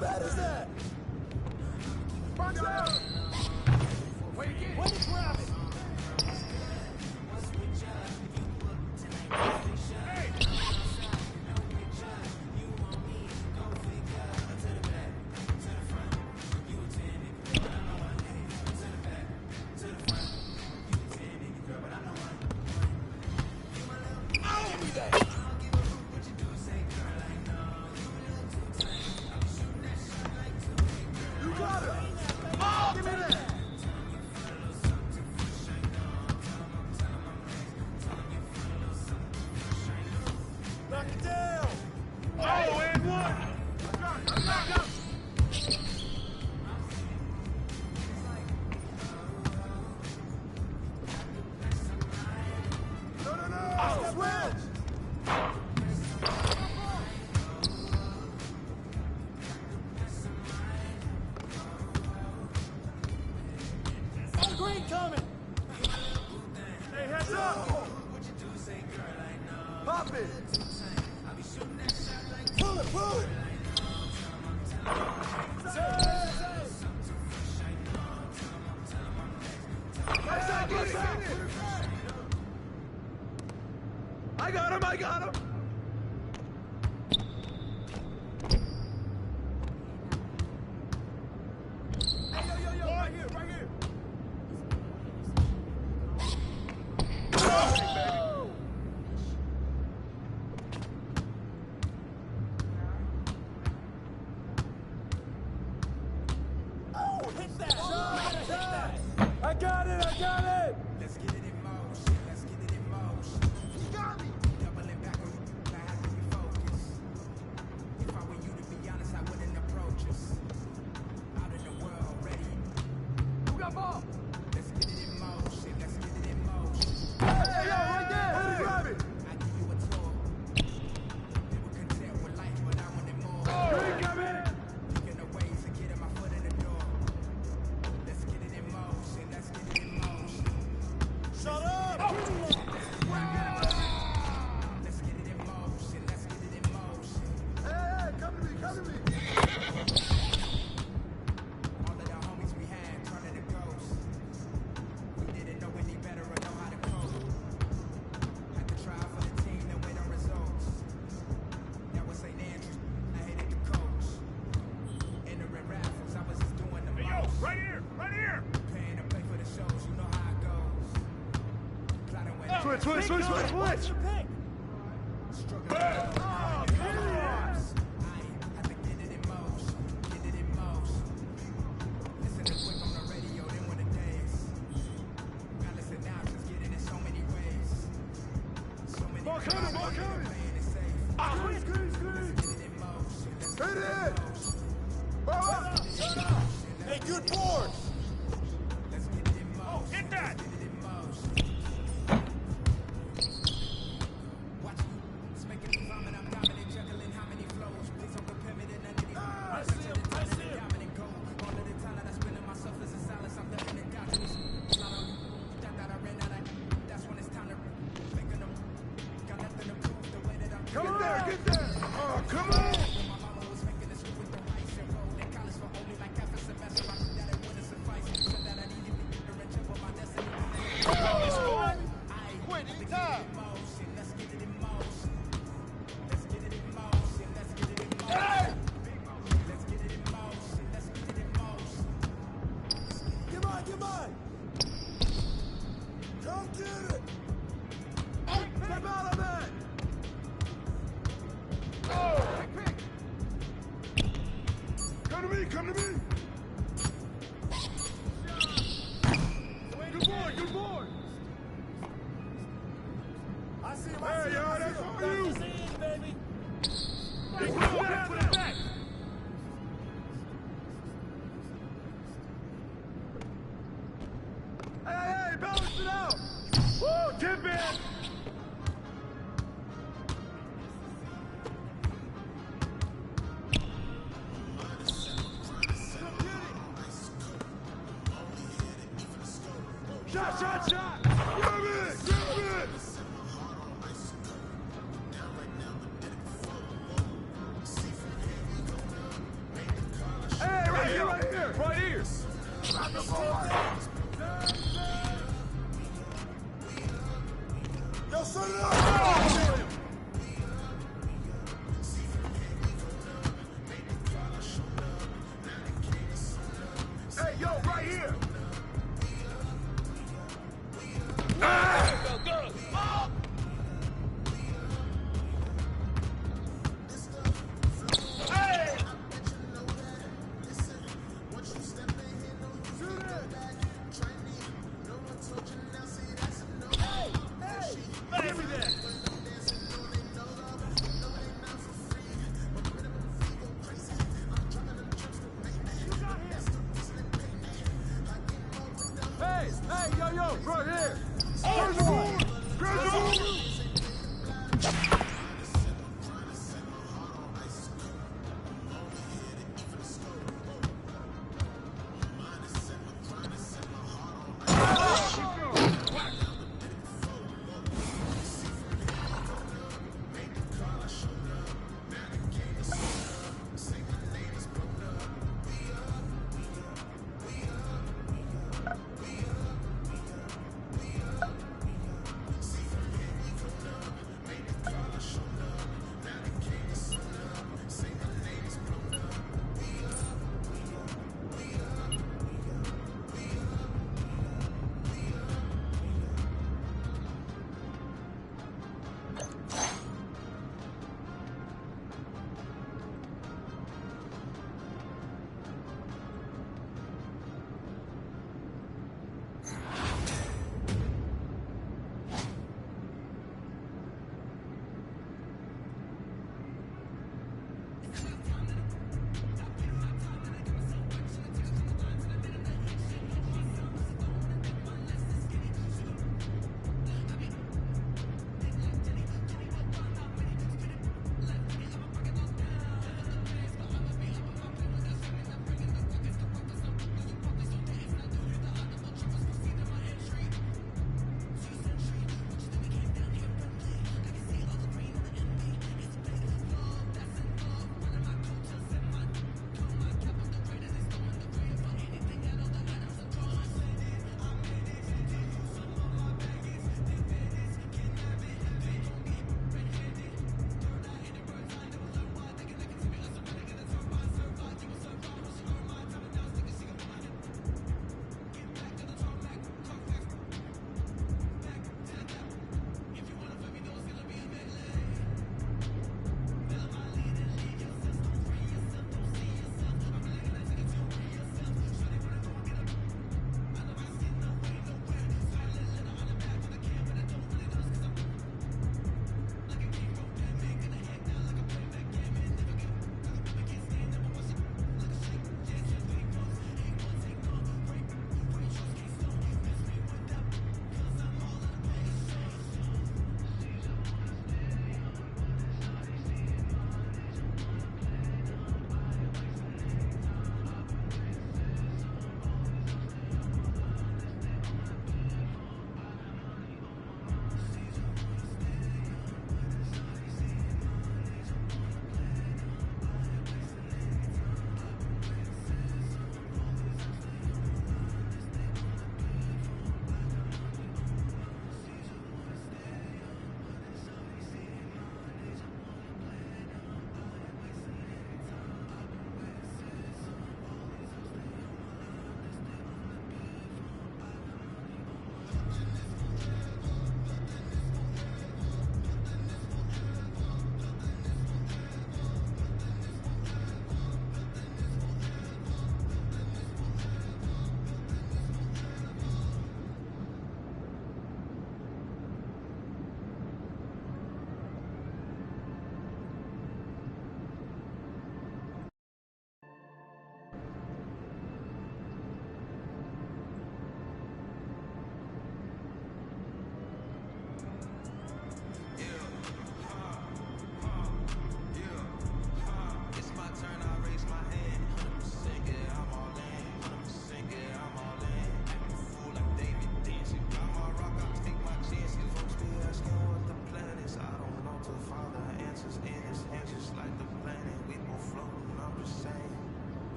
bad is that? Front down! Wait again! Way to grab it! I got him! Hey, yo, right here, right here! Oh, oh, hit that! I got it! Let's get it in motion, You got me! Doubling back on you, I have to refocus. If I were you, to be honest, I wouldn't approach us. Out in the world, ready? Who got ball? Let's get it in motion, Hey, right there! Hey, grab it! I give you a tour. They were content with life, but I wanted more. Oh, come in! Thinking of ways to get my foot in the door. Let's get it in motion, Shut up! Oh. Let's get it in motion, Hey, come to me! All of the homies we had turning to ghosts. We didn't know any better or know how to cope. Had to try for the team and wait on results. That was St. Andrews, I hated the coach. Entering raffles, I was just doing the most. Hey, yo, right here! Paying to play for the shows, you know how it goes. Switch! Listen to quick on the radio, then one of the days. Now listen now, just get it in so many ways. So many Ball coming! Hit it! Shut up! Hey, good board! Let's get it in motion. Oh, hit that! Get there! Oh, come on! Come on! Come get it! Step out of it! Oh! Pick! Come to me! Good boy! I see him, Hey, yo, that's on you! Baby! Hey, put it back! Hey, balance it out! Woo, tip it! Shot! Grab it! here. Go, go! Hey! Give me that. Hey, hey, yo, yo, right here! First one. First one.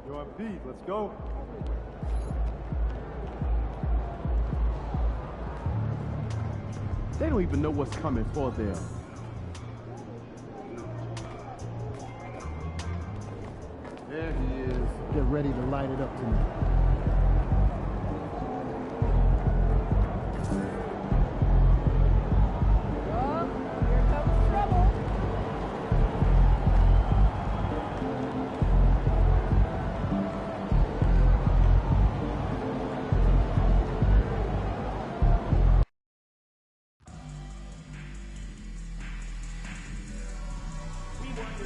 You're on beat. Let's go. They don't even know what's coming for them. There he is. Get ready to light it up tonight.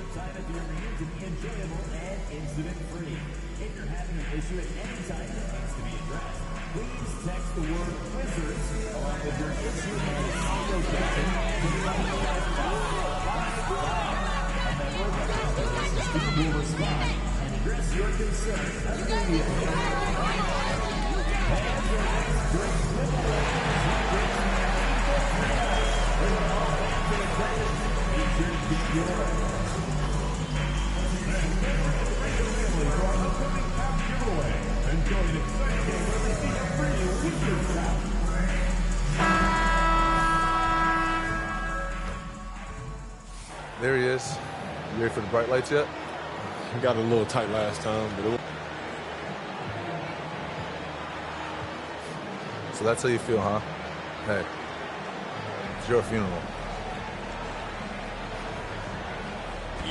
Time of your reunion to be enjoyable and incident-free. If you're having an issue at any time that needs to be addressed, please text the word Wizards along with your issue and its location to the number 555. A member of the hospital system will respond and address your concern immediately. And your next drink giveaway is Bring it all back to the credit. Be sure to keep yours. There he is. You ready for the bright lights yet? Got a little tight last time, but So that's how you feel, huh? Hey, your funeral.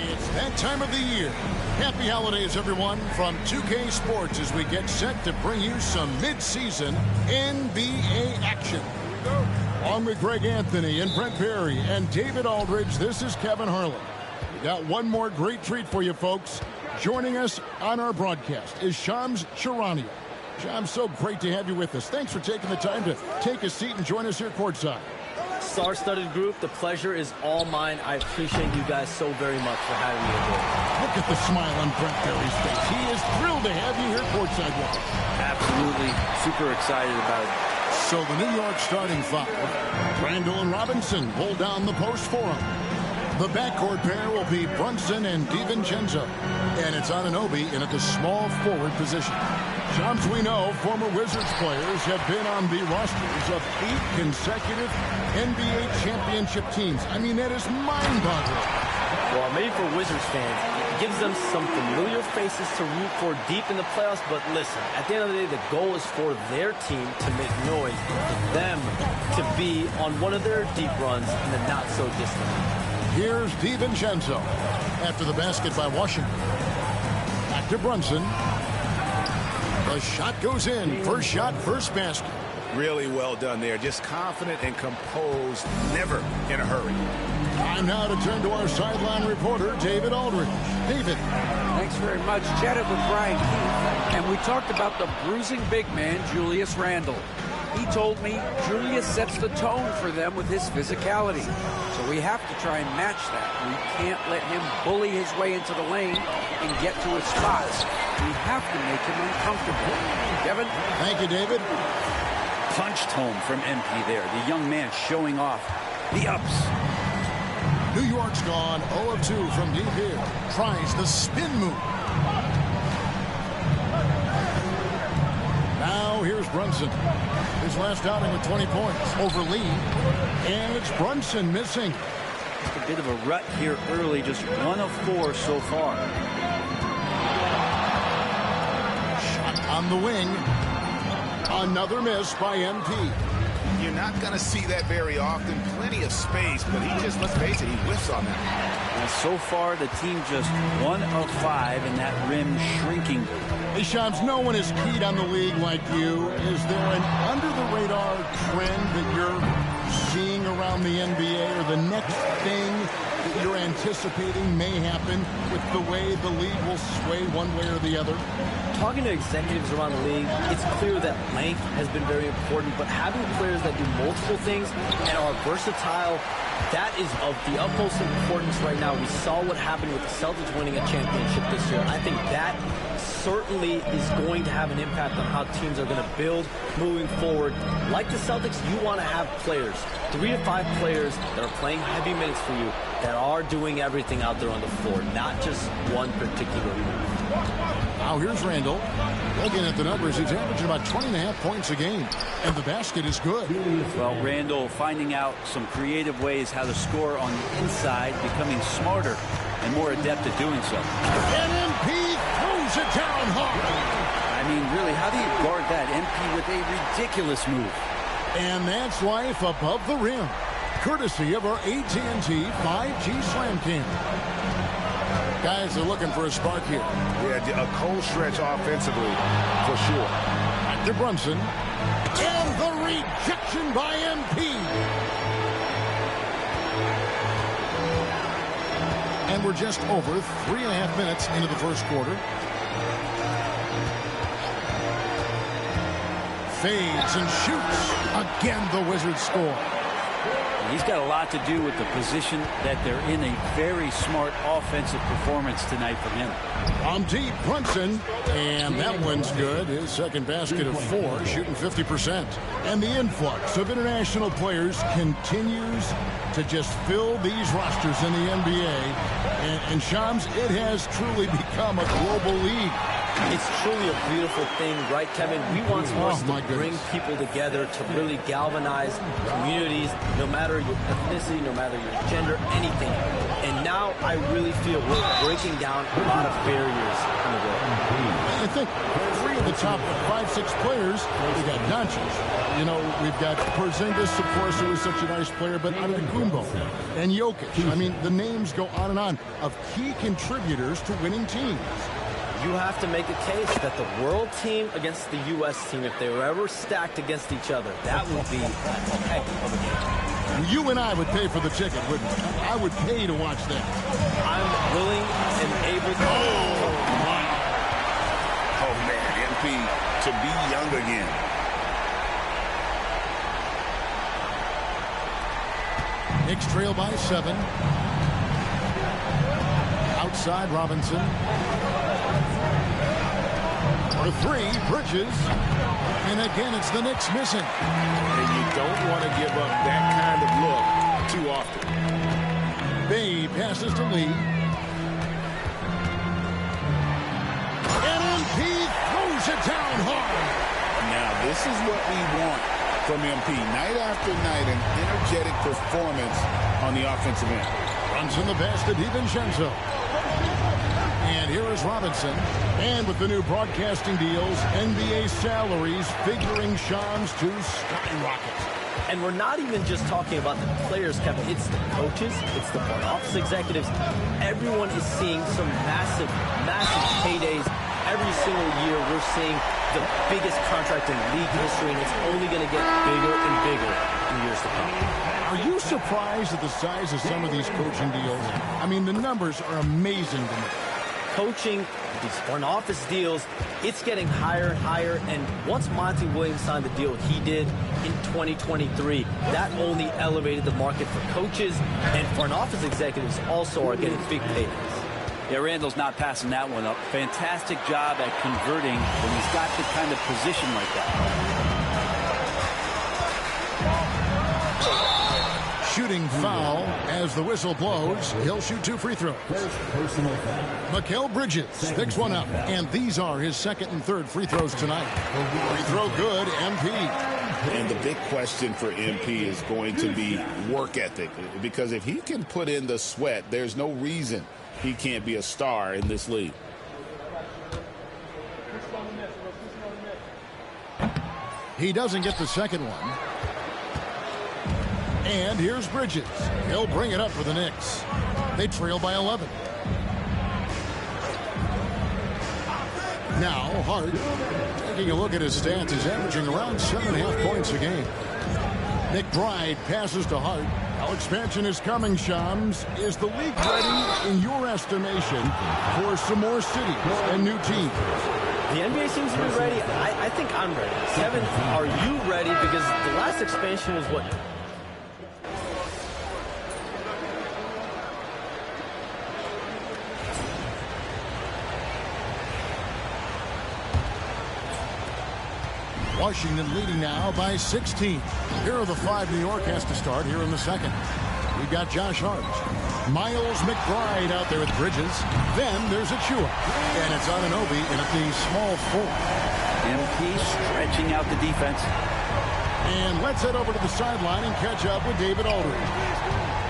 It's that time of the year. Happy holidays, everyone, from 2K Sports as we get set to bring you some mid-season NBA action. Here we go. Along with Greg Anthony and Brent Perry and David Aldridge, this is Kevin Harlan. We got one more great treat for you, folks. Joining us on our broadcast is Shams Charania. Shams, so great to have you with us. Thanks for taking the time to take a seat and join us here courtside. Star-studded group, the pleasure is all mine. I appreciate you guys so very much for having me aboard. Look at the smile on Brent Perry's face. He is thrilled to have you here courtside with us. Absolutely. Super excited about it. So the New York starting five. Randall and Robinson pull down the post for him. The backcourt pair will be Brunson and DiVincenzo. And it's Anunoby in at the small forward position. Shams, we know former Wizards players have been on the rosters of 8 consecutive NBA championship teams. I mean, that is mind-boggling. Well, maybe for Wizards fans, it gives them some familiar faces to root for deep in the playoffs. But listen, at the end of the day, the goal is for their team to make noise, for them to be on one of their deep runs in the not-so-distant. Here's DiVincenzo after the basket by Washington. Back to Brunson. The shot goes in. First shot, first basket. Really well done there. Just confident and composed, never in a hurry. Time now to turn to our sideline reporter, David Aldridge. David. Thanks very much. Chatted with Brian Keith, and we talked about the bruising big man, Julius Randle. He told me Julius sets the tone for them with his physicality. So we have to try and match that. We can't let him bully his way into the lane and get to his spots. We have to make him uncomfortable. Kevin? Thank you, David. Punched home from MP there. The young man showing off the ups. New York's gone 0 of 2 from deep here. Tries the spin move. Now here's Brunson. His last outing with 20 points over Lee. And it's Brunson missing. Just a bit of a rut here early. Just 1 of 4 so far. Shot on the wing. Another miss by MP. You're not going to see that very often. Plenty of space, but he just, let's face it, he whiffs on that. And so far, the team just 1 of 5, and that rim shrinking. Hey, Shams, no one is keyed on the league like you. Is there an under-the-radar trend that you're seeing around the NBA, or the next thing that you're anticipating may happen with the way the league will sway one way or the other? Talking to executives around the league, it's clear that length has been very important, but having players that do multiple things and are versatile, that is of the utmost importance right now. We saw what happened with the Celtics winning a championship this year. I think that certainly is going to have an impact on how teams are going to build moving forward. Like the Celtics, you want to have players, 3 to 5 players that are playing heavy minutes for you, that are doing everything out there on the floor, not just one particular move. Now here's Randall. Looking at the numbers, he's averaging about 20.5 points a game, and the basket is good. Well, Randall finding out some creative ways how to score on the inside, becoming smarter and more adept at doing so. And MP throws it down hard. I mean, really, how do you guard that? MP with a ridiculous move. And that's life above the rim, courtesy of our AT&T 5G Slam Cam. Guys are looking for a spark here. Yeah, a cold stretch offensively, for sure. Back to Brunson. And the rejection by MP. And we're just over 3.5 minutes into the first quarter. Fades and shoots. Again, the Wizards score. He's got a lot to do with the position that they're in. A very smart offensive performance tonight from him. On deep, Brunson, and that one's good. His second basket of 4, shooting 50%. And the influx of international players continues to just fill these rosters in the NBA. And Shams, it has truly become a global league. It's truly a beautiful thing, right, Kevin? We want sports to bring people together, to really galvanize communities, no matter your ethnicity, no matter your gender, anything. And now I really feel we're breaking down a lot of barriers in the world. I think 3 of the top 5-6 players. We got Doncic. You know, we've got Porzingis, of course, who is such a nice player, but Antetokounmpo and Jokic. I mean, the names go on and on of key contributors to winning teams. You have to make a case that the world team against the U.S. team, if they were ever stacked against each other, that would be a heck of a game. You and I would pay for the ticket, wouldn't we? I would pay to watch that. I'm willing and able to. Oh, man, MP to be young again. Knicks trail by 7. Outside Robinson. For 3, Bridges. And again, it's the Knicks missing. And you don't want to give up that kind of look too often. Bay passes to Lee. And MP throws it down hard. Now, this is what we want from MP. Night after night, an energetic performance on the offensive end. Runs in the pass to DiVincenzo. And here is Robinson. And with the new broadcasting deals, NBA salaries figuring Shams to skyrocket. And we're not even just talking about the players, Kevin. It's the coaches. It's the front office executives. Everyone is seeing some massive, massive paydays. Every single year, we're seeing the biggest contract in league history, and it's only going to get bigger and bigger in years to come. Are you surprised at the size of some of these coaching deals? I mean, the numbers are amazing to me. Coaching, these front office deals, it's getting higher and higher. And once Monty Williams signed the deal he did in 2023, that only elevated the market for coaches, and front office executives also are getting big paydays. Yeah, Randall's not passing that one up. Fantastic job at converting when he's got the kind of position like that. Shooting foul as the whistle blows. He'll shoot 2 free throws. Mikal Bridges picks one up, and these are his second and third free throws tonight. Free throw good, MP. And the big question for MP is going to be work ethic, because if he can put in the sweat, there's no reason he can't be a star in this league. He doesn't get the second one. And here's Bridges. He'll bring it up for the Knicks. They trail by 11. Now, Hart, taking a look at his stats, is averaging around 7.5 points a game. McBride passes to Hart. How expansion is coming, Shams. Is the league ready, in your estimation, for some more cities and new teams? The NBA seems to be ready. I think I'm ready. Kevin, are you ready? Because the last expansion was what? Washington leading now by 16. Here are the 5 New York has to start here in the second. We've got Josh Hart. Miles McBride out there with Bridges. Then there's Achua. And it's Anunoby in at the small 4. MP stretching out the defense. And let's head over to the sideline and catch up with David Aldridge.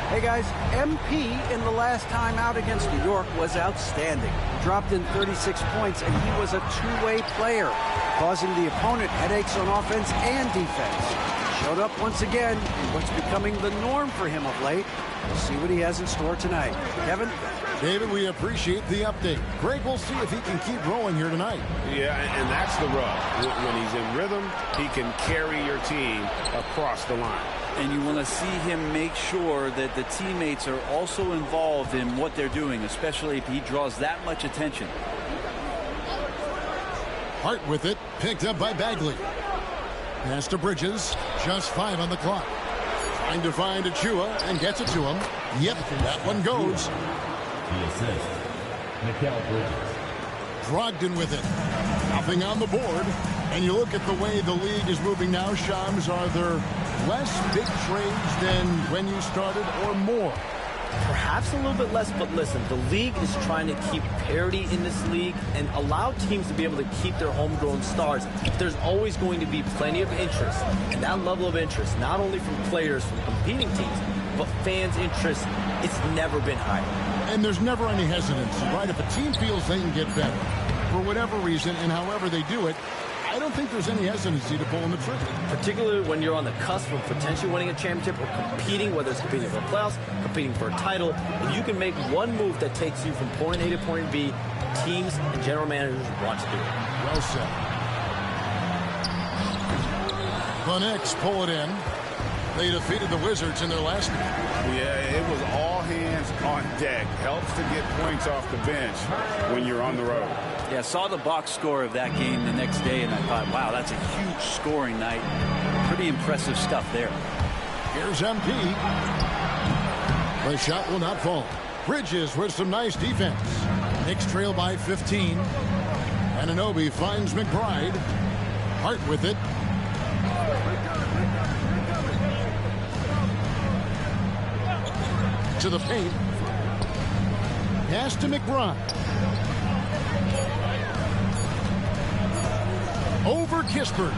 Hey guys, MP in the last time out against New York was outstanding. Dropped in 36 points, and he was a two-way player, causing the opponent headaches on offense and defense. Showed up once again in what's becoming the norm for him of late. We'll see what he has in store tonight. Kevin? David, we appreciate the update. Greg, we'll see if he can keep rolling here tonight. Yeah, and that's the rub. When he's in rhythm, he can carry your team across the line. And you want to see him make sure that the teammates are also involved in what they're doing, especially if he draws that much attention. Hart with it, picked up by Bagley. Pass to Bridges, just 5 on the clock. Trying to find Achua and gets it to him. Yep, that one goes. The assist, Mikal Bridges. Brogdon with it. Nothing on the board. And you look at the way the league is moving now, Shams, are there less big trades than when you started or more? Perhaps a little bit less, but listen, the league is trying to keep parity in this league and allow teams to be able to keep their homegrown stars. There's always going to be plenty of interest, and that level of interest, not only from players from competing teams, but fans' interest, it's never been higher. And there's never any hesitancy, right? If a team feels they can get better, for whatever reason and however they do it, I don't think there's any hesitancy to pull in the trigger. Particularly when you're on the cusp of potentially winning a championship or competing, whether it's competing for the playoffs, competing for a title. If you can make one move that takes you from point A to point B, teams and general managers want to do it. Well said. The Knicks pull it in. They defeated the Wizards in their last game. Yeah, it was all hands on deck. Helps to get points off the bench when you're on the road. Yeah, saw the box score of that game the next day, and I thought, wow, that's a huge scoring night. Pretty impressive stuff there. Here's MP. The shot will not fall. Bridges with some nice defense. Knicks trail by 15. Anunoby finds McBride. Hart with it. To the paint. Pass to McBride. Over Kispert.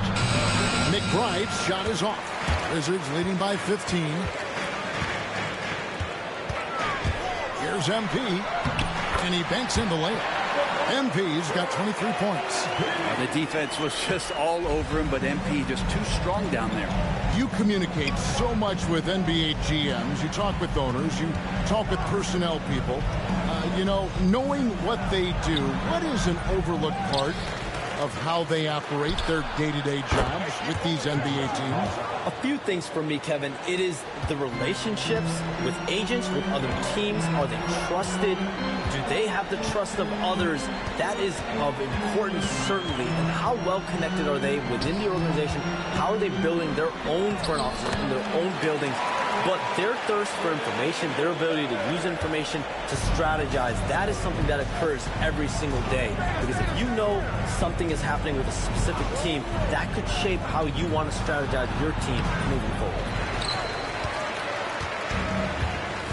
McBride's shot is off. Wizards leading by 15. Here's MP. And he banks in the layup. MP's got 23 points. The defense was just all over him, but MP just too strong down there. You communicate so much with NBA GMs. You talk with owners. You talk with personnel people. You know, knowing what they do, what is an overlooked part of how they operate their day-to-day jobs with these NBA teams? A few things for me, Kevin. It is the relationships with agents, with other teams. Are they trusted? Do they have the trust of others? That is of importance, certainly. And how well connected are they within the organization? How are they building their own front offices in their own buildings? But their thirst for information, their ability to use information to strategize, that is something that occurs every single day. Because if you know something is happening with a specific team, that could shape how you want to strategize your team moving forward.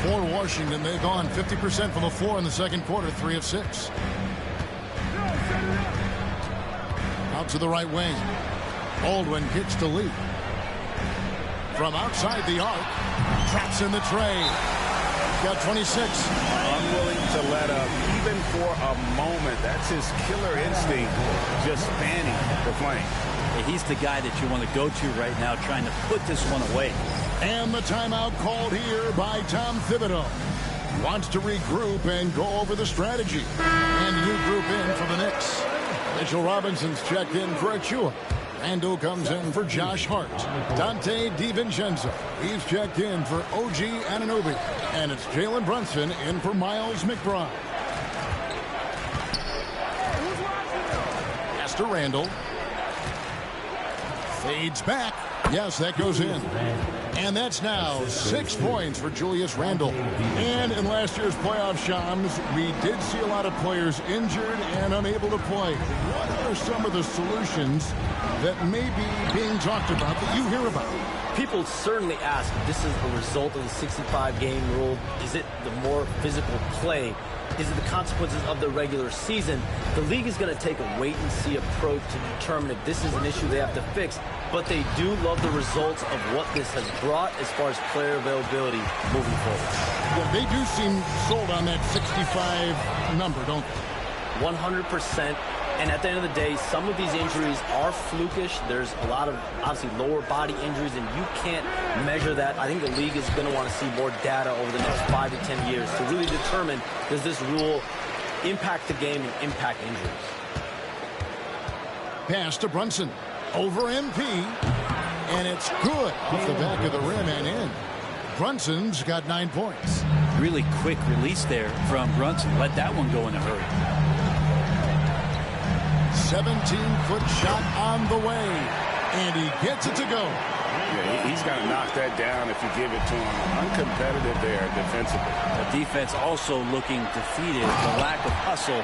For Washington, they've gone 50% from the floor in the second quarter, 3 of 6. Out to the right wing. Baldwin kicks to Lee. From outside the arc, traps in the tray. Got 26. Unwilling to let up, even for a moment. That's his killer instinct, just spanning the flame. He's the guy that you want to go to right now, trying to put this one away. And the timeout called here by Tom Thibodeau. Wants to regroup and go over the strategy. And new group in for the Knicks. Mitchell Robinson's checked in for Achua. Randall comes in for Josh Hart. Dante DiVincenzo. He's checked in for OG Anunoby. And it's Jalen Brunson in for Miles McBride. Pass to Randall. Fades back. Yes, that goes in. And that's now 6 points for Julius Randle. And in last year's playoff, Shams, we did see a lot of players injured and unable to play. What are some of the solutions that may be being talked about that you hear about? People certainly ask if this is the result of the 65-game rule. Is it the more physical play? Is it the consequences of the regular season? The league is going to take a wait-and-see approach to determine if this is an issue they have to fix. But they do love the results of what this has brought as far as player availability moving forward. Yeah, they do seem sold on that 65 number, don't they? 100%. And at the end of the day, some of these injuries are flukish. There's a lot of, obviously, lower body injuries, and you can't measure that. I think the league is going to want to see more data over the next 5 to 10 years to really determine, does this rule impact the game and impact injuries? Pass to Brunson. Over MP. And it's good off the back of the rim and in. Brunson's got 9 points. Really quick release there from Brunson. Let that one go in a hurry. 17-foot shot on the way. And he gets it to go. Yeah, he's got to knock that down if you give it to him. Uncompetitive there defensively. The defense also looking defeated. The lack of hustle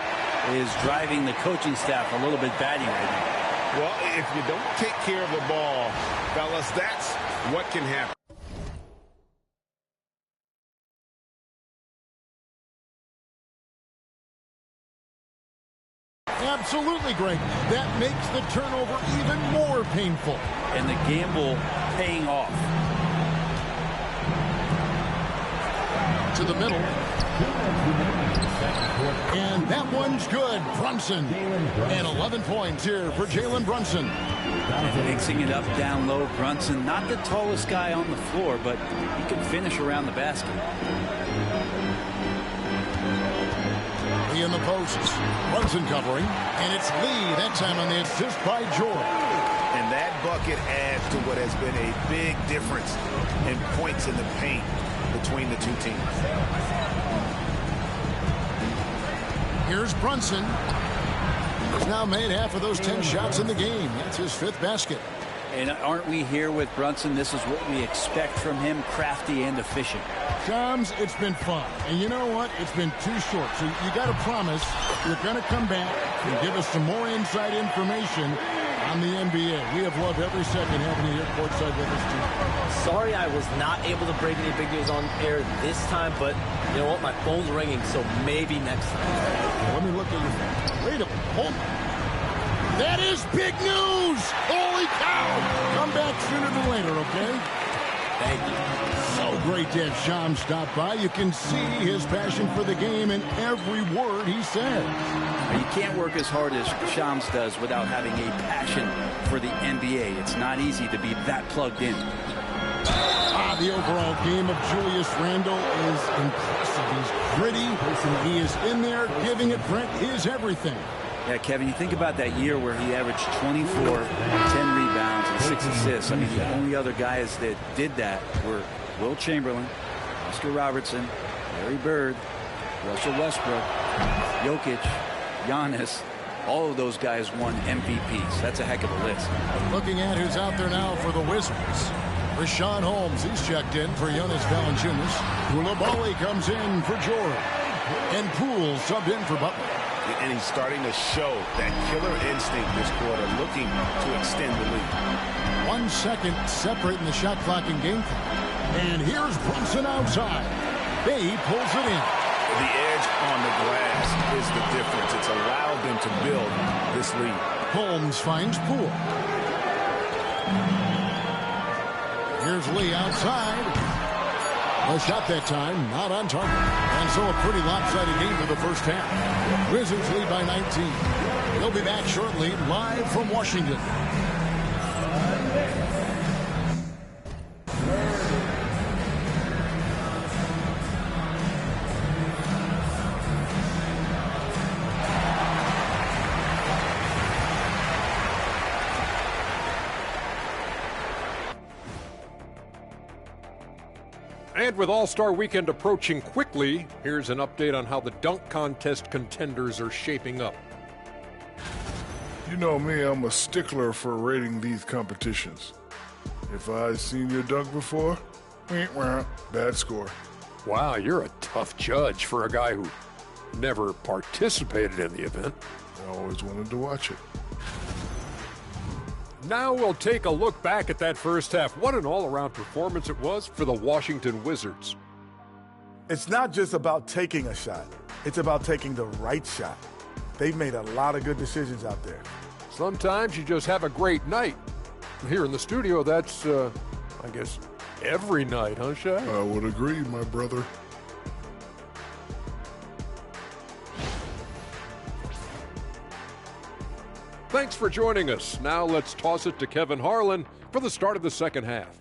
is driving the coaching staff a little bit batty right now. Well, if you don't take care of the ball, fellas, that's what can happen. Absolutely great. That makes the turnover even more painful. And the gamble paying off. To to the middle. And that one's good. Brunson. And 11 points here for Jalen Brunson. And mixing it up down low, Brunson, not the tallest guy on the floor, but he can finish around the basket. Lee in the post. Brunson covering. And it's Lee, that time on the assist by Jordan. And that bucket adds to what has been a big difference in points in the paint between the two teams. Here's Brunson. He's now made half of those 10 shots in the game. That's his 5th basket. And aren't we here with Brunson? This is what we expect from him, crafty and efficient. Shams, it's been fun. And you know what? It's been too short. So you got to promise you're going to come back and give us some more inside information on the NBA. We have loved every second having you here courtside with us, too. Sorry I was not able to break any big news on air this time, but you know what? My phone's ringing, so maybe next time. Let me look at you. Wait a minute. Hold on. That is big news! Holy cow! Come back sooner than later, okay? Thank you. So great to have Shams stop by. You can see his passion for the game in every word he says. You can't work as hard as Shams does without having a passion for the NBA. It's not easy to be that plugged in. The overall game of Julius Randle is impressive. He's gritty. He is in there giving it, Brent, his everything. Yeah, Kevin, you think about that year where he averaged 24, 10 rebounds, and 6 assists. I mean, the only other guys that did that were Will Chamberlain, Oscar Robertson, Larry Bird, Russell Westbrook, Jokic, Giannis. All of those guys won MVPs. That's a heck of a list. Looking at who's out there now for the Wizards. Rashawn Holmes, he's checked in for Jonas Valanciunas. Koulibaly comes in for Jordan. And Poole subbed in for Butler. And he's starting to show that killer instinct this quarter, looking to extend the lead. 1 second separating the shot clock and game clock. And here's Brunson outside. Bay pulls it in. The edge on the glass is the difference. It's allowed them to build this lead. Holmes finds Poole. Here's Lee outside. A shot that time, not on target. And so a pretty lopsided game for the first half. Wizards lead by 19. They'll be back shortly, live from Washington. And with All-Star Weekend approaching quickly, here's an update on how the dunk contest contenders are shaping up. You know me, I'm a stickler for rating these competitions. If I've seen your dunk before, bad score. Wow, you're a tough judge for a guy who never participated in the event. I always wanted to watch it. Now we'll take a look back at that first half. What an all-around performance it was for the Washington Wizards. It's not just about taking a shot. It's about taking the right shot. They've made a lot of good decisions out there. Sometimes you just have a great night. Here in the studio, that's, I guess, every night, huh, Shaq? I would agree, my brother. Thanks for joining us. Now let's toss it to Kevin Harlan for the start of the second half.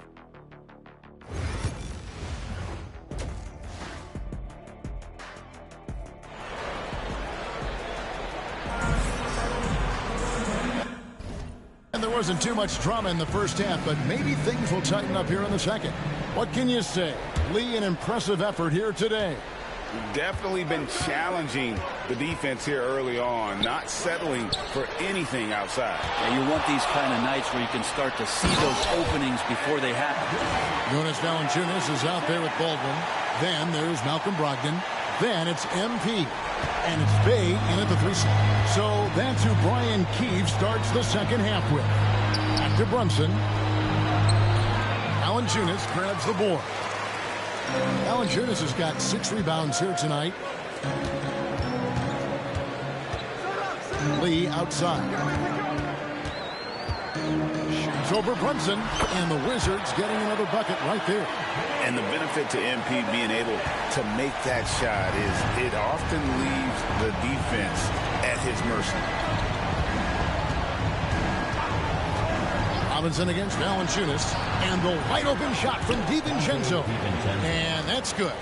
And there wasn't too much drama in the first half, but maybe things will tighten up here in the second. What can you say? Lee, an impressive effort here today. Definitely been challenging the defense here early on, not settling for anything outside. Yeah, you want these kind of nights where you can start to see those openings before they happen. Jonas Valanciunas is out there with Baldwin. Then there's Malcolm Brogdon. Then it's MP. And it's Bay in at the 3 slot. So that's who Brian Keefe starts the second half with. Back to Brunson. Valanciunas grabs the board. Valanciunas has got 6 rebounds here tonight. Lee outside. Shoots It's over Brunson, and the Wizards getting another bucket right there. And the benefit to MP being able to make that shot is it often leaves the defense at his mercy. Robinson against Valanciunas, and the wide open shot from DiVincenzo. And that's good.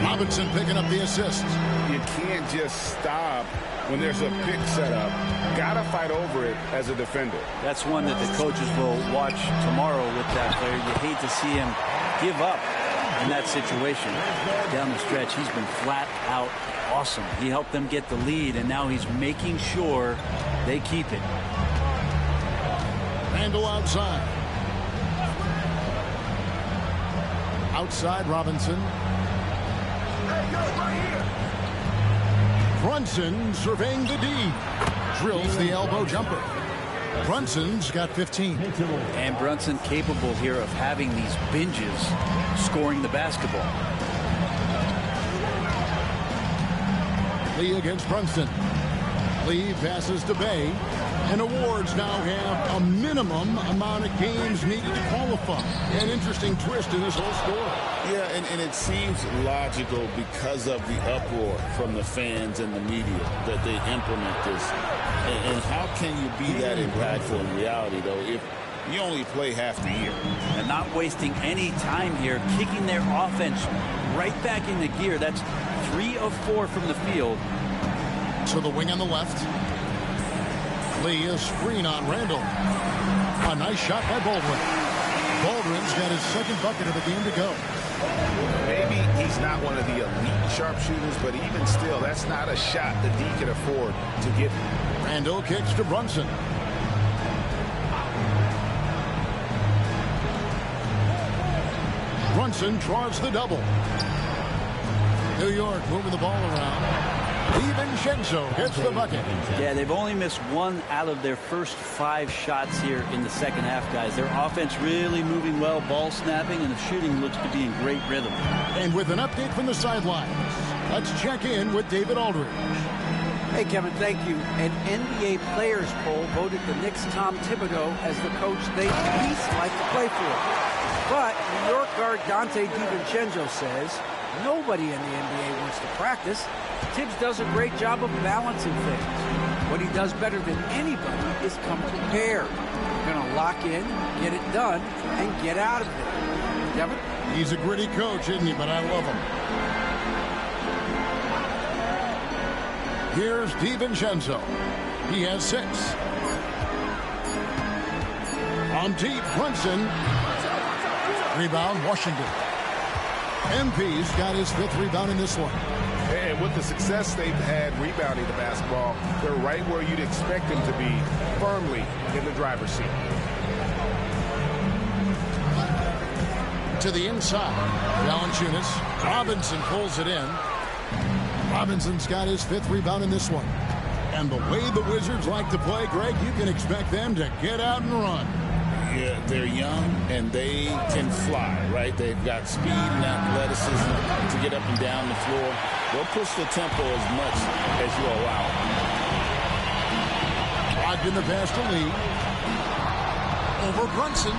Robinson picking up the assist. You can't just stop when there's a pick set up. Gotta fight over it as a defender. That's one that the coaches will watch tomorrow with that player. You hate to see him give up in that situation. Down the stretch, he's been flat out awesome. He helped them get the lead, and now he's making sure they keep it. Randle outside. Outside Robinson. Brunson surveying the D. Drills the elbow jumper. Brunson's got 15. And Brunson capable here of having these binges, scoring the basketball. Lee against Brunson. Lee passes to Bay. And awards now have a minimum amount of games needed to qualify. An interesting twist in this whole story. Yeah, and it seems logical because of the uproar from the fans and the media that they implement this. And how can you be that impactful in reality, though, if you only play half the year? And not wasting any time here, kicking their offense right back into gear. That's 3 of 4 from the field. To the wing on the left. Lee, a screen on Randle. A nice shot by Baldwin. Baldwin's got his second bucket of the game to go. Maybe he's not one of the elite sharpshooters, but even still, that's not a shot that D can afford to get. Randle kicks to Brunson. Brunson draws the double. New York moving the ball around. DiVincenzo gets the bucket. Yeah, they've only missed 1 out of their first 5 shots here in the second half, guys. Their offense really moving well, ball snapping, and the shooting looks to be in great rhythm. And with an update from the sidelines, let's check in with David Aldridge. Hey, Kevin, thank you. An NBA players poll voted the Knicks' Tom Thibodeau as the coach they least like to play for. But New York guard Dante DiVincenzo says nobody in the NBA wants to practice. Tibbs does a great job of balancing things. What he does better than anybody is come prepared. We're going to lock in, get it done, and get out of there. Kevin? He's a gritty coach, isn't he? But I love him. Here's DiVincenzo. He has 6. On deep, Brunson. Rebound, Washington. MP's got his 5th rebound in this one. And with the success they've had rebounding the basketball, they're right where you'd expect them to be, firmly in the driver's seat. To the inside, Valanciunas. Robinson pulls it in. Robinson's got his 5th rebound in this one. And the way the Wizards like to play, Greg, you can expect them to get out and run. Yeah, they're young and they can fly, right? They've got speed and athleticism to get up and down the floor. They'll push the tempo as much as you allow. Locked in the pass to Lee. Over Brunson.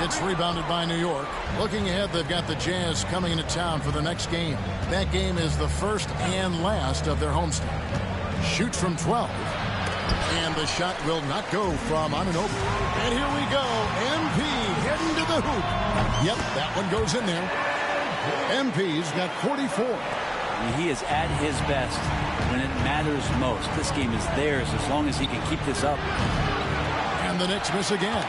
It's rebounded by New York. Looking ahead, they've got the Jazz coming into town for the next game. That game is the first and last of their homestand. Shoots from 12. And the shot will not go from Anunoby. And here we go. MP heading to the hoop. Yep, that one goes in there. MP's got 44. He is at his best when it matters most. This game is theirs as long as he can keep this up. And the Knicks miss again.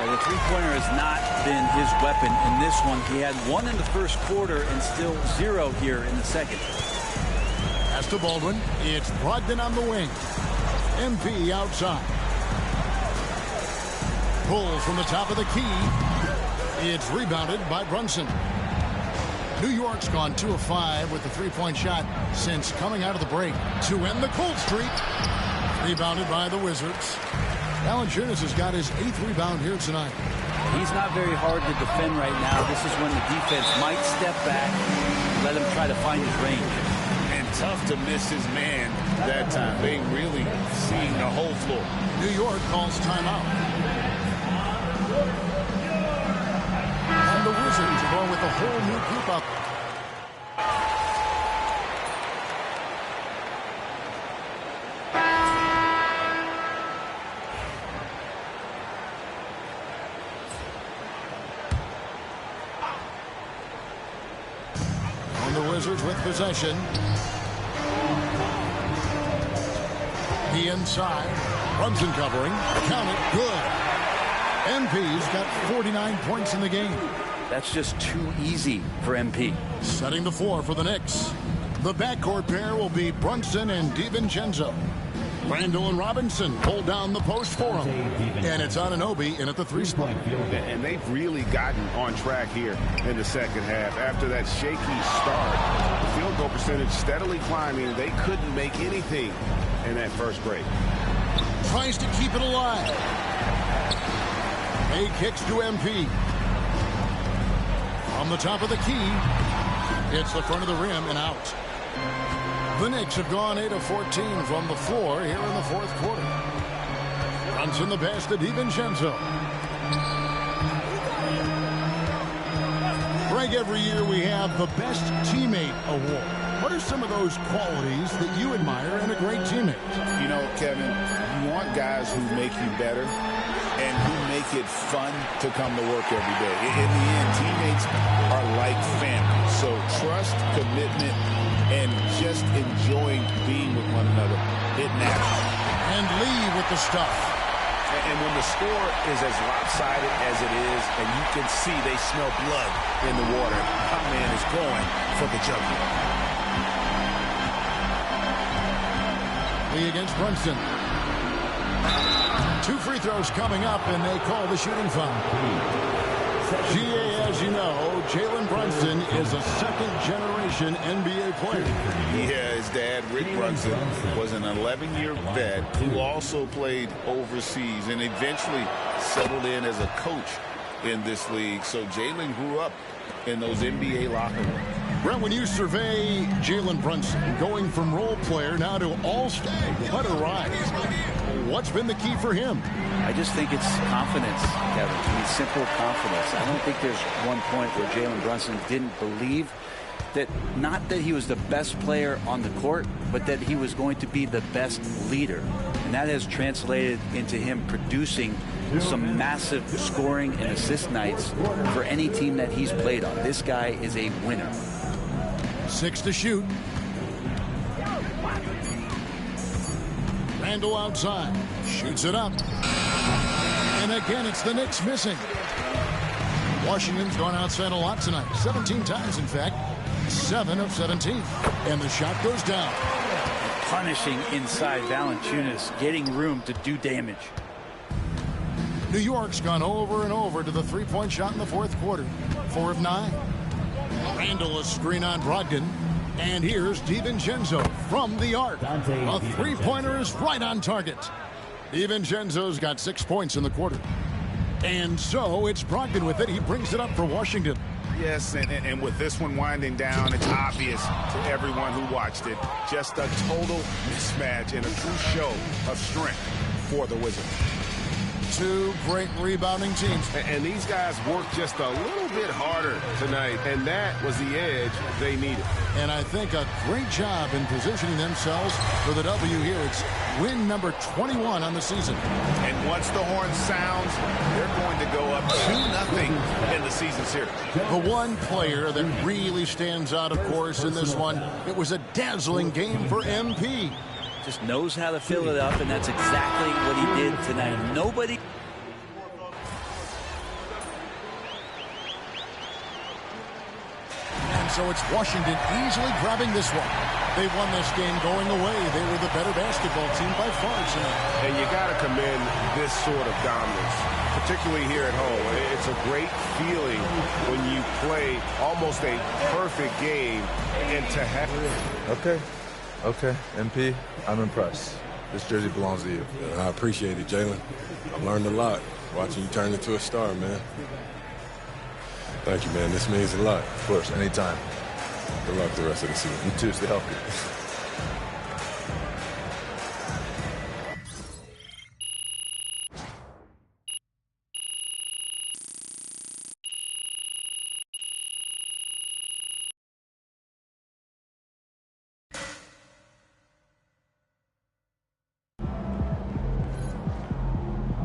The three-pointer has not been his weapon in this one. He had 1 in the first quarter and still 0 here in the second. Pass to Baldwin. It's Brogdon on the wing. MP outside. Pulls from the top of the key. It's rebounded by Brunson. New York's gone 2 of 5 with the three-point shot since coming out of the break to end the cold streak. Rebounded by the Wizards. Valanciunas has got his 8th rebound here tonight. He's not very hard to defend right now. This is when the defense might step back, let him try to find his range. And tough to miss his man that time. They really seeing the whole floor. New York calls timeout. And the Wizards are going with a whole new group up. And the Wizards with possession. The inside. Brunson covering. Count it. Good. MP's got 49 points in the game. That's just too easy for MP. Setting the floor for the Knicks. The backcourt pair will be Brunson and DiVincenzo. Randall and Robinson hold down the post for him. And it's Anunoby in at the 3 spot. And they've really gotten on track here in the second half. After that shaky start, the field goal percentage steadily climbing. They couldn't make anything in that first break. Tries to keep it alive. A kicks to MP. From the top of the key, hits the front of the rim and out. The Knicks have gone 8 of 14 from the floor here in the fourth quarter. Brunson the pass to DiVincenzo. Greg, every year we have the Best Teammate Award. What are some of those qualities that you admire in a great teammate? You know, Kevin, you want guys who make you better and who make it fun to come to work every day. In the end, teammates are like family. So trust, commitment, and just enjoying being with one another, it matters. And Lee with the stuff. And when the score is as lopsided as it is, and you can see they smell blood in the water, my man is going for the jugular. Lee against Brunson. 2 free throws coming up, and they call the shooting foul. GA, as you know, Jalen Brunson is a second-generation NBA player. Yeah, his dad, Rick Brunson, was an 11-year vet who also played overseas and eventually settled in as a coach in this league. So Jalen grew up in those NBA locker rooms. Brent, when you survey Jalen Brunson, going from role player now to all-star, what a rise. What's been the key for him? I just think it's confidence, Kevin. I mean, simple confidence. I don't think there's one point where Jalen Brunson didn't believe that, not that he was the best player on the court, but that he was going to be the best leader. And that has translated into him producing some massive scoring and assist nights for any team that he's played on. This guy is a winner. 6 to shoot. Randall outside. Shoots it up. And again, it's the Knicks missing. Washington's gone outside a lot tonight. 17 times, in fact. 7 of 17. And the shot goes down. Punishing inside Valanciunas, getting room to do damage. New York's gone over and over to the three-point shot in the fourth quarter. 4 of 9. Randall a screen on Brogdon. And here's DiVincenzo from the arc. A three-pointer is right on target. DiVincenzo's got 6 points in the quarter. And so it's Brogdon with it. He brings it up for Washington. Yes, and with this one winding down, it's obvious to everyone who watched it. Just a total mismatch and a true show of strength for the Wizards. 2 great rebounding teams. And these guys worked just a little bit harder tonight, and that was the edge they needed. And I think a great job in positioning themselves for the W here. It's win number 21 on the season. And once the horn sounds, they're going to go up 2-0 in the season series. The one player that really stands out, of course, in this one, it was a dazzling game for MP. Just knows how to fill it up, and that's exactly what he did tonight. Nobody. And so it's Washington easily grabbing this one. They won this game going away. They were the better basketball team by far tonight. And you got to commend this sort of dominance, particularly here at home. It's a great feeling when you play almost a perfect game and to have it. Okay, MP, I'm impressed. This jersey belongs to you. I appreciate it, Jalen. I've learned a lot watching you turn into a star, man. Thank you, man. This means a lot. Of course, anytime. Good luck the rest of the season. You too. Stay healthy.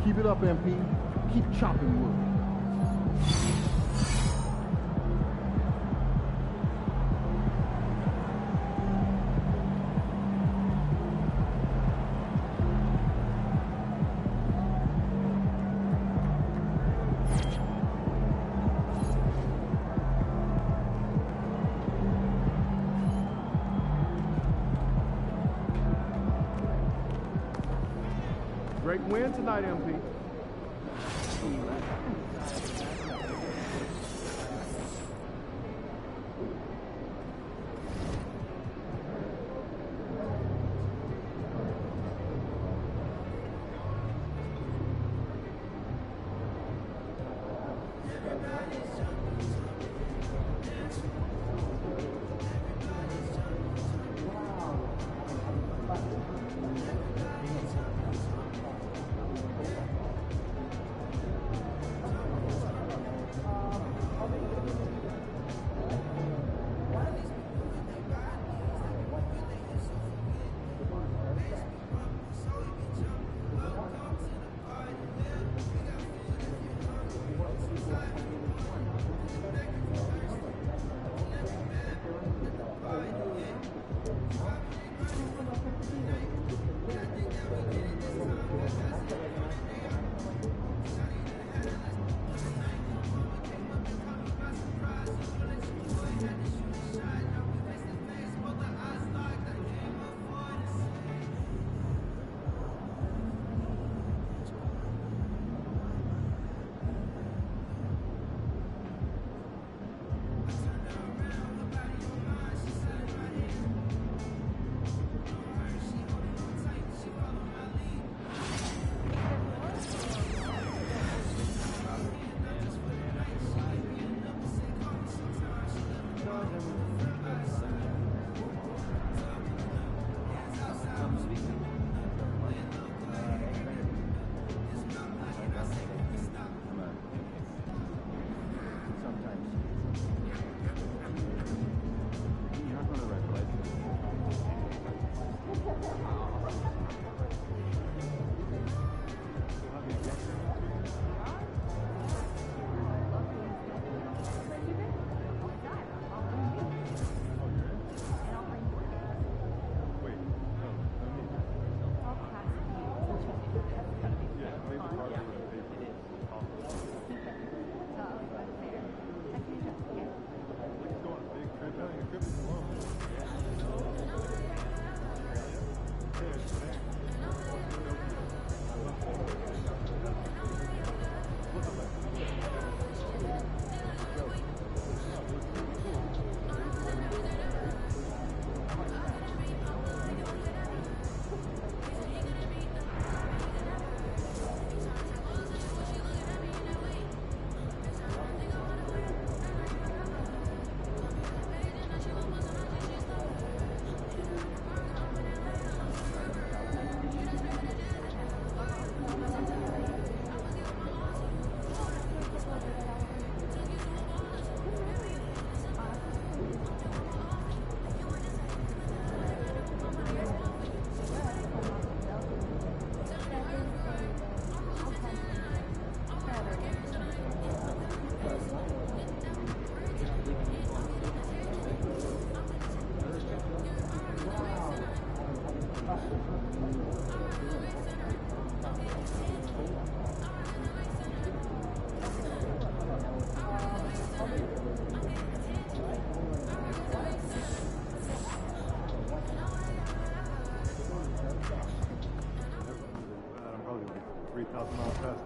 Keep it up, MP. Keep chopping wood. Great win tonight, MP.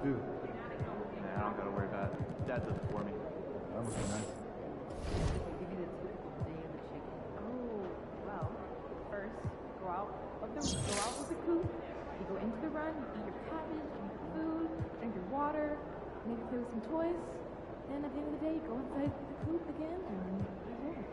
do? Nah, I don't gotta worry about it. Dad does it for me. That must be nice. Oh, well, first, go out with the coop, you go into the run, you eat your cabbage, you eat your food, drink your water, maybe play with some toys, and at the end of the day, you go inside the coop again, and you're home.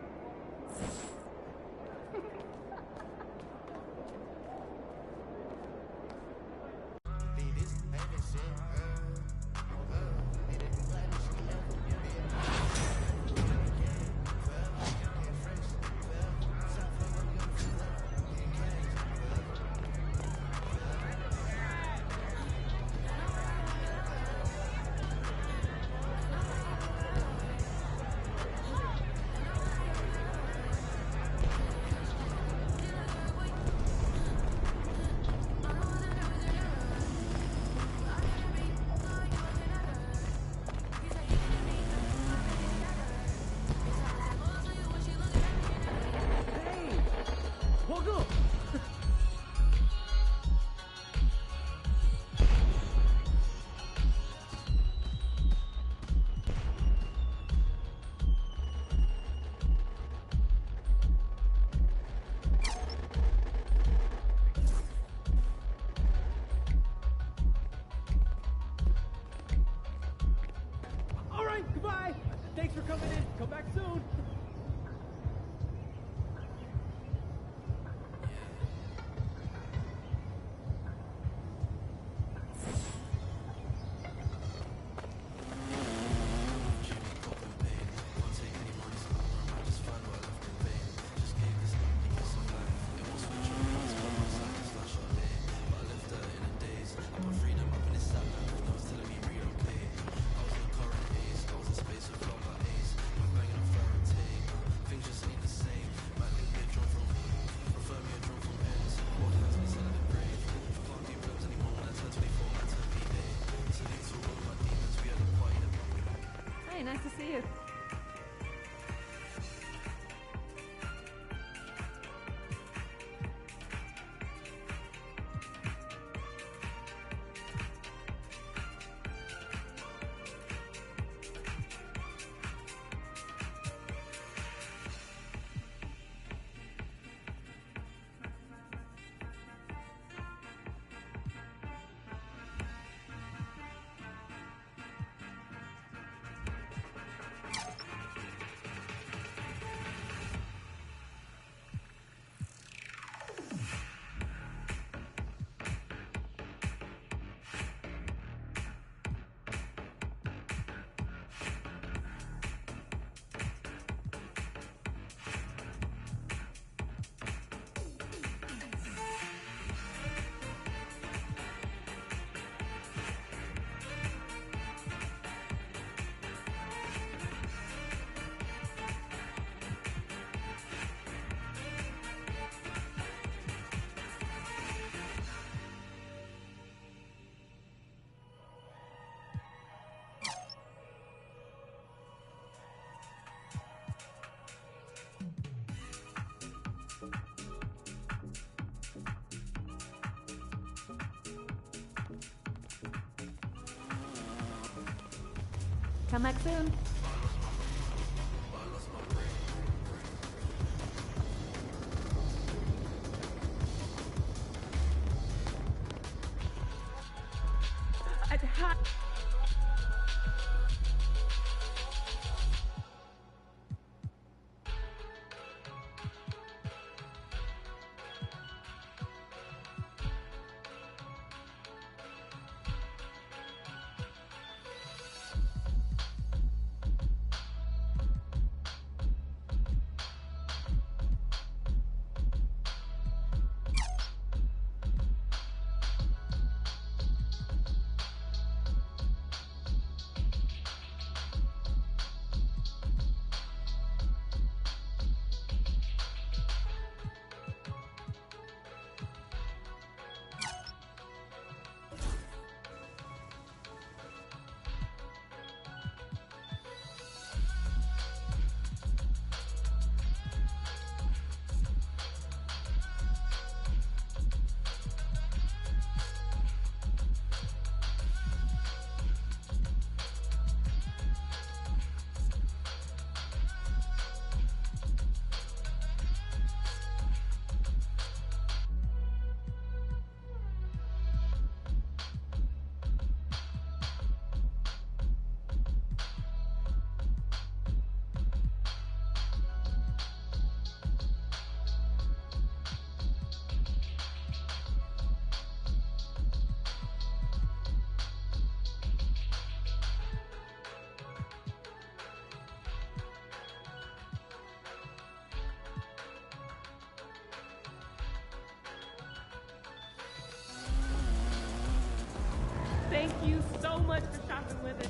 Goodbye. Thanks for coming in. Come back soon. Hey, nice to see you. Come back soon. Hi. Thank you so much for shopping with us.